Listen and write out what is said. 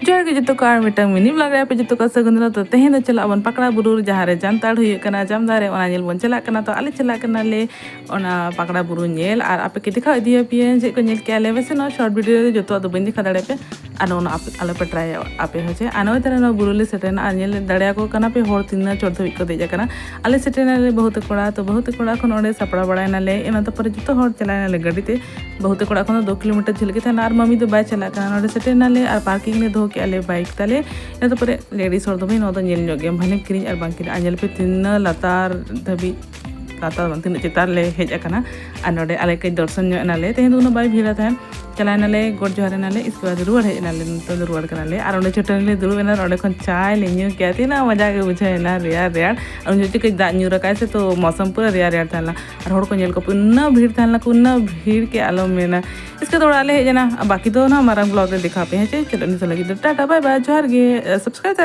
जोर के जो कार मिटंग मिनी ब्लॉग रे पे जो का सगुन तो तेहे न चला बन पकड़ा बुरु जहाँ रे जानताड़ हुई कना जामदारे ओना नेल बन चला कना तो आले चला कना ले ओना पकड़ा बुरु नेल आर आपे के दिखा दिया पिए जे को नेल के आले वैसे ना शॉर्ट वीडियो रे जो तो बन दिखा दाड़े पे आनो ओना आले पे ट्राई आपे हो जे आनो तेरे ना बुरु ले सेटेना आ नेल दाड़े को कना पे होर तिना चोर धोई को दे जा कना आले सेटेना ले बहुत कोड़ा खन ओडे सपड़ा बड़ायना ले एना तो पर जतो होर चलायना ले गाड़ी ते बहुत कोड़ा खन 2 किलोमीटर झिल के था आर मम्मी तो बाय चला कना ओडे सेटेना ले आर पार्किंग ले धो के आले बाइक तले ina तो पर लेडीज और दो नो तो नेल जोगे भाने किरिन आर बांकिन आंजल पे तीन लातार धबी लातार तीन चितार ले हेज अकना आर नोडे आले के दर्शन नाले तेहे दो बाय भीड़ा था चलाए नाले गोड जोहारे नाले इसके बाद रुआड़ हेज नाले तो रुआड़ कनाले आर ओंडे चटनी ले दुड़ुब एना ओंडे खन चाय ले न्यू किया तीना मजा के बुझाएना रेयार रेयार और जो के दाग न्यू रकाय से तो मौसम पूरा रेयार रेयार थाला और होड़ को नेल को पुन्ना भीड़ थाला कुन्ना भीड़ के आलम मेना इसके थोड़ा आले हेज ना बाकी तो ना हमारा ब्लॉग रे दिखा पे है चलो नहीं तो लगी तो टाटा बाय बाय जोहार गे सब्सक्राइब